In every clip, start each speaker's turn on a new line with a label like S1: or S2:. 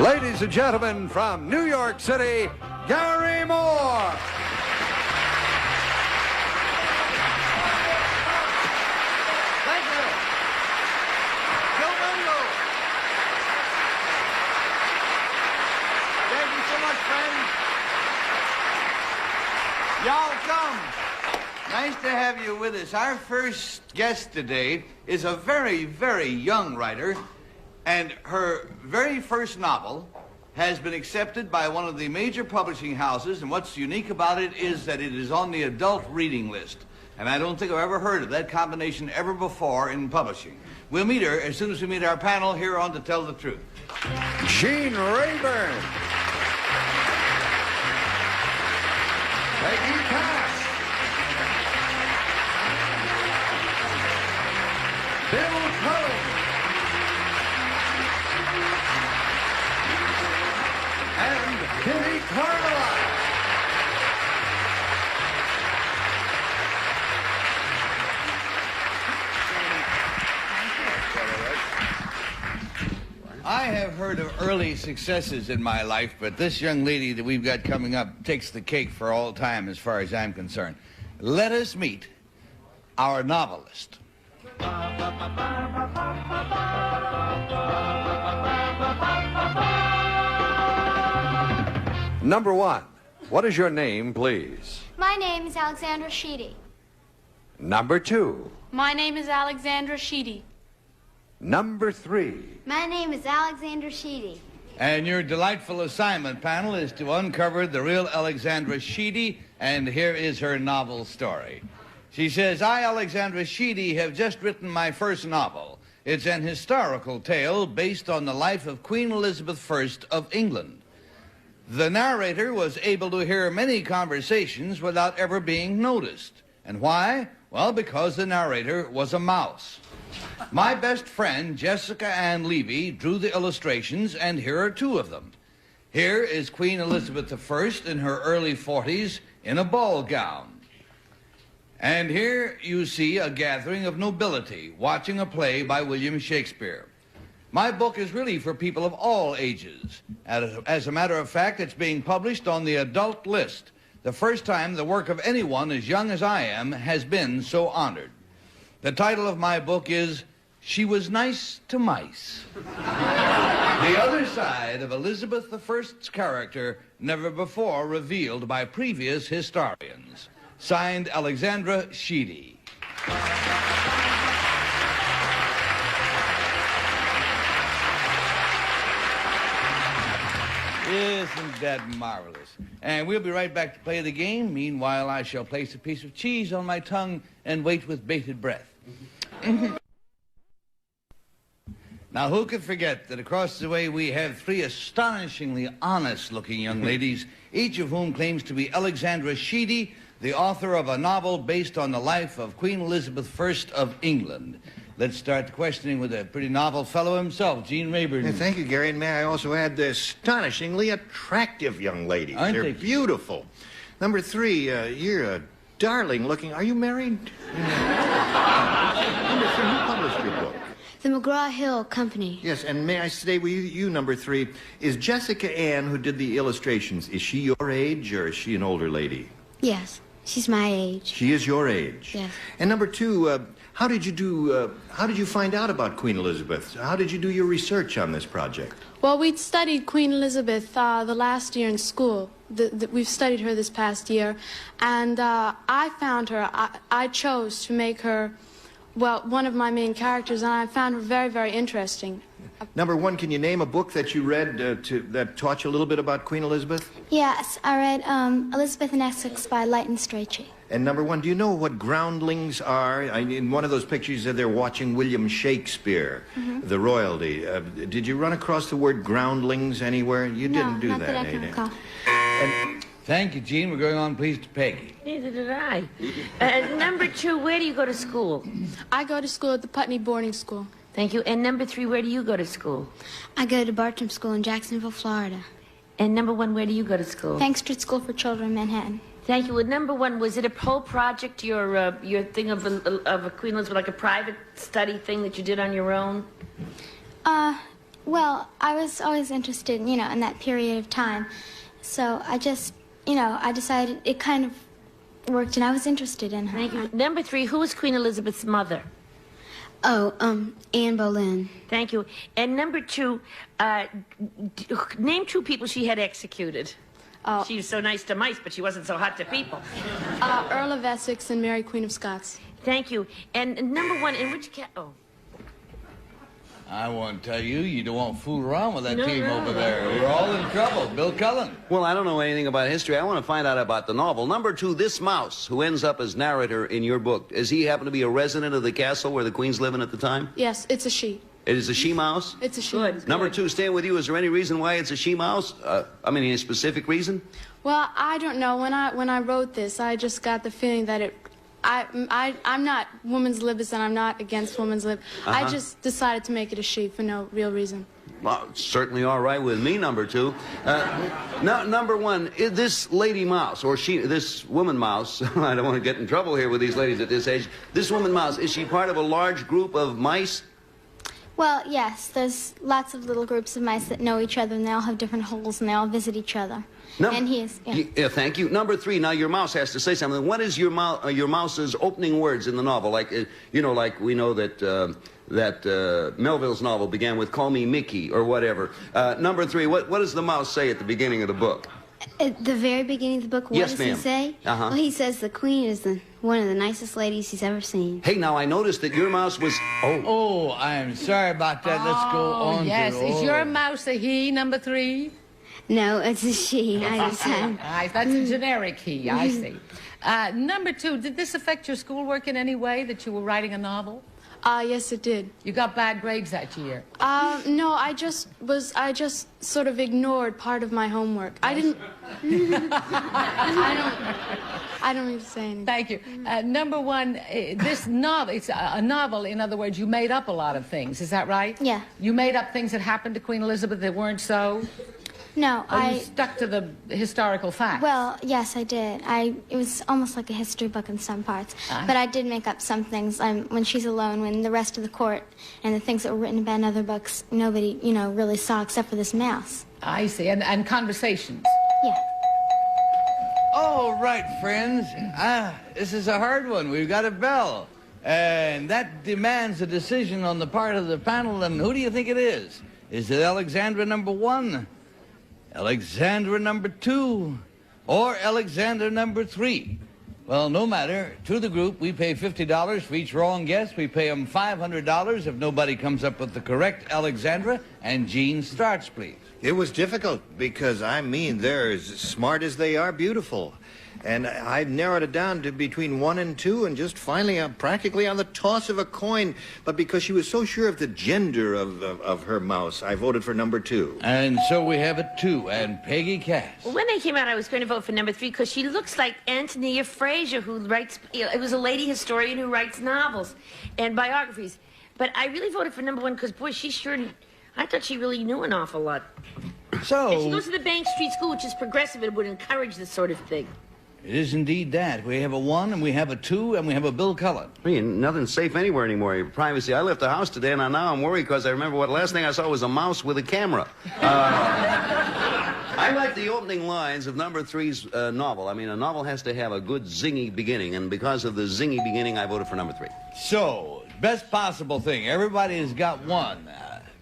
S1: Ladies and gentlemen, from New York City, Gary Moore.
S2: Thank you. Joe Mungo. Thank you so much, friends. Y'all come. Nice to have you with us. Our first guest today is a very, very young writer, and her very first novel has been accepted by one of the major publishing houses, and what's unique about it is that it is on the adult reading list. And I don't think I've ever heard of that combination ever before in publishing. We'll meet her as soon as we meet our panel here on To Tell the Truth.
S1: Gene Rayburn. Peggy Cass. Bill Cullen. And Kitty Carlisle.
S2: I have heard of early successes in my life, but this young lady that we've got coming up takes the cake for all time as far as I'm concerned. Let us meet our novelist.
S1: Number one, what is your name, please?
S3: My name is Alexandra Sheedy.
S1: Number two.
S4: My name is Alexandra Sheedy.
S1: Number three.
S3: My name is Alexandra Sheedy.
S2: And your delightful assignment, panel, is to uncover the real Alexandra Sheedy, and here is her novel story. She says, I, Alexandra Sheedy, have just written my first novel. It's an historical tale based on the life of Queen Elizabeth I of England. The narrator was able to hear many conversations without ever being noticed. And why? Well, because the narrator was a mouse. My best friend, Jessica Ann Levy, drew the illustrations, and here are two of them. Here is Queen Elizabeth I in her early 40s in a ball gown. And here you see a gathering of nobility watching a play by William Shakespeare. My book is really for people of all ages. As a matter of fact, it's being published on the adult list. The first time the work of anyone as young as I am has been so honored. The title of my book is She Was Nice to Mice. The other side of Elizabeth I's character never before revealed by previous historians. Signed, Alexandra Sheedy. Isn't that marvelous? And we'll be right back to play the game. Meanwhile, I shall place a piece of cheese on my tongue and wait with bated breath. Now, who could forget that across the way we have three astonishingly honest-looking young ladies, each of whom claims to be Alexandra Sheedy, the author of a novel based on the life of Queen Elizabeth I of England. Let's start the questioning with a pretty novel fellow himself, Gene Rayburn.
S5: Yeah, thank you, Gary. And may I also add the astonishingly attractive young ladies.
S2: Aren't
S5: They're
S2: they?
S5: beautiful. Number three, you're a darling looking. Are you married? Number three, who published your book?
S3: The McGraw-Hill Company.
S5: Yes, and may I stay with you, number three, is Jessica Ann, who did the illustrations, is she your age or is she an older lady?
S3: Yes, she's my age.
S5: She is your age.
S3: Yes.
S5: And number two, how did you find out about Queen Elizabeth? How did you do your research on this project?
S4: Well, we'd studied Queen Elizabeth the last year in school. We've studied her this past year. And I found her, I chose to make her, well, one of my main characters, and I found her very, very interesting.
S5: Number one, can you name a book that you read that taught you a little bit about Queen Elizabeth?
S3: Yes, I read Elizabeth in Essex by Leighton Strachey.
S5: And number one, do you know what groundlings are? In one of those pictures, you said they're watching William Shakespeare, the royalty. Did you run across the word groundlings anywhere? You didn't do
S3: not
S5: that,
S3: that I can
S5: eh?
S3: recall.
S5: And
S2: Thank you, Gene. We're going on, please, to Peggy.
S6: Neither did I. Number two, where do you go to school?
S4: I go to school at the Putney Boarding School.
S6: Thank you. And number three, where do you go to school?
S3: I go to Bartram School in Jacksonville, Florida.
S6: And number one, where do you go to school?
S3: Bank Street School for Children, Manhattan.
S6: Thank you. Well, number one, was it a whole project, your thing of a Queen Elizabeth, like a private study thing that you did on your own?
S3: Well, I was always interested, in that period of time. So I just, I decided it kind of worked, and I was interested in her.
S6: Thank you. Number 3, who was Queen Elizabeth's mother?
S7: Oh, Anne Boleyn.
S6: Thank you. And number 2, name 2 people she had executed.
S4: Oh.
S6: She was so nice to mice, but she wasn't so hot to people.
S4: Earl of Essex and Mary, Queen of Scots.
S6: Thank you. And number 1, in which oh.
S2: I want to tell you, you don't want to fool around with that team over there. We're all in trouble. Bill Cullen.
S8: Well, I don't know anything about history. I want to find out about the novel. Number 2, this mouse who ends up as narrator in your book. Does he happen to be a resident of the castle where the Queen's living at the time?
S4: Yes, it's a she.
S8: It is a she-mouse?
S4: It's a she.
S6: Good.
S8: Number 2, staying with you, is there any reason why it's a she-mouse? Any specific reason?
S4: Well, I don't know. When I wrote this, I just got the feeling that I'm not woman's libist, and I'm not against woman's lib. I just decided to make it a she for no real reason.
S8: Well, certainly all right with me, number 2. Number 1, this lady mouse, or this woman mouse, I don't want to get in trouble here with these ladies at this age. This woman mouse, is she part of a large group of mice?
S3: Well, yes, there's lots of little groups of mice that know each other, and they all have different holes, and they all visit each other. And he is, yeah.
S8: Thank you. Number 3, now your mouse has to say something. What is your mouse's opening words in the novel? Like, like we know that Melville's novel began with "Call me Mickey" or whatever. Number 3, what does the mouse say at the beginning of the book?
S7: At the very beginning of the book, what does he say? Well, he says the Queen is one of the nicest ladies he's ever seen.
S8: Hey, now I noticed that your mouse was...
S2: Oh, I'm sorry about that. Let's go on.
S9: Yes, is your mouse a he, number 3?
S7: No, it's a she. I decided.
S9: That's a generic he, I see. Number 2, did this affect your schoolwork in any way, that you were writing a novel?
S4: Yes, it did.
S9: You got bad grades that year?
S4: No, I just sort of ignored part of my homework. I didn't... I don't need to say anything.
S9: Thank you. Number 1, this novel, it's a novel, in other words, you made up a lot of things, is that right?
S3: Yeah.
S9: You made up things that happened to Queen Elizabeth that weren't so?
S3: No,
S9: You stuck to the historical facts?
S3: Well, yes, I did. It was almost like a history book in some parts. But I did make up some things. When she's alone, when the rest of the court and the things that were written about in other books, nobody, really saw except for this mouse.
S9: I see. And conversations?
S3: Yeah.
S2: All right, friends. This is a hard one. We've got a bell. And that demands a decision on the part of the panel. And who do you think it is? Is it Alexandra number 1? Alexandra number 2, or Alexander number 3? Well, no matter. To the group, we pay $50 for each wrong guess. We pay them $500 if nobody comes up with the correct Alexandra. And Gene starts, please.
S5: It was difficult because, they're as smart as they are beautiful. And I narrowed it down to between 1 and 2, and just finally practically on the toss of a coin. But because she was so sure of the gender of her mouse, I voted for number 2.
S2: And so we have a 2, and Peggy Cass.
S6: When they came out, I was going to vote for number 3 because she looks like Antonia Fraser, who writes, it was a lady historian who writes novels and biographies. But I really voted for number 1 because, boy, I thought she really knew an awful lot.
S2: So...
S6: And she goes to the Bank Street School, which is progressive and would encourage this sort of thing.
S2: It is indeed that. We have a 1, and we have a 2, and we have a Bill Cullen.
S8: Nothing's safe anywhere anymore. Your privacy. I left the house today, and now I'm worried because I remember last thing I saw was a mouse with a camera. I like the opening lines of number 3's novel. A novel has to have a good zingy beginning, and because of the zingy beginning, I voted for number 3.
S2: So, best possible thing. Everybody has got 1.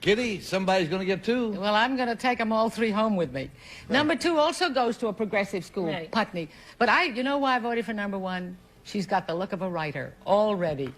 S2: Kitty, somebody's going to get 2.
S9: Well, I'm going to take them all 3 home with me. Number 2 also goes to a progressive school, right. Putney. But you know why I voted for number 1? She's got the look of a writer already.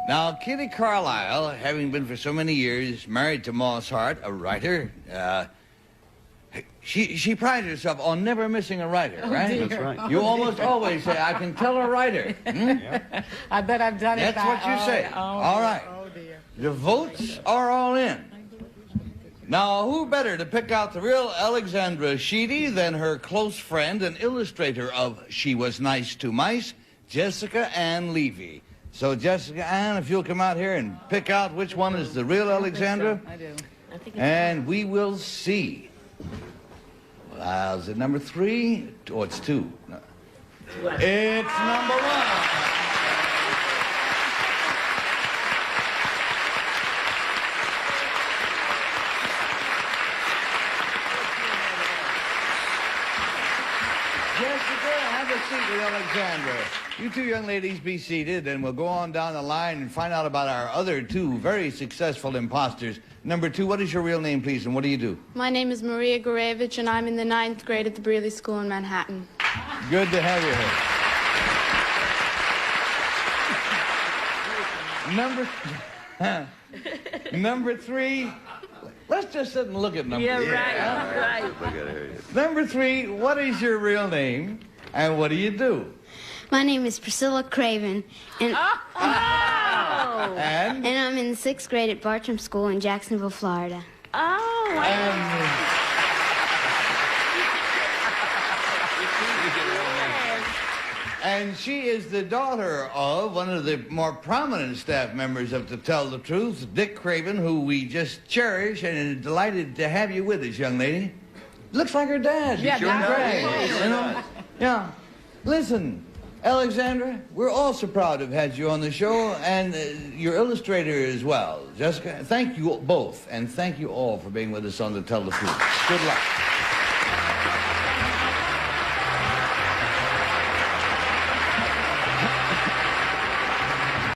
S2: Now, Kitty Carlisle, having been for so many years married to Moss Hart, a writer, she prides herself on never missing a writer, right?
S9: Dear.
S8: That's right.
S2: You almost always say, I can tell a writer.
S9: Yeah. I bet I've done it.
S2: That's what you say. All right.
S9: Oh, dear.
S2: The votes are all in. Now, who better to pick out the real Alexandra Sheedy than her close friend and illustrator of She Was Nice to Mice, Jessica Ann Levy. So, Jessica Ann, if you'll come out here and pick out which one is the real Alexandra.
S9: I do.
S2: And we will see. Is it number 3? Oh, it's 2. No. It's number 1. have a seat with Alexandra. You two young ladies be seated, and we'll go on down the line and find out about our other two very successful imposters. Number 2, what is your real name, please, and what do you do?
S4: My name is Maria Gurevich, and I'm in the 9th grade at the Brearley School in Manhattan.
S2: Good to have you here. Number 3, let's just sit and look at number 3.
S6: Right.
S8: Look at her.
S2: Number 3, what is your real name, and what do you do?
S7: My name is Priscilla Craven, and
S2: And?
S7: and I'm in the 6th grade at Bartram School in Jacksonville, Florida.
S6: Oh,
S2: And she is the daughter of one of the more prominent staff members of To Tell the Truth, Dick Craven, who we just cherish and are delighted to have you with us, young lady. Looks like her dad.
S9: Yeah,
S2: Sure
S9: that's
S2: does.
S9: right.
S2: You know? Yeah. Listen, Alexandra, we're all so proud to have had you on the show, and your illustrator as well. Jessica, thank you both, and thank you all for being with us on To Tell the Truth. Good luck.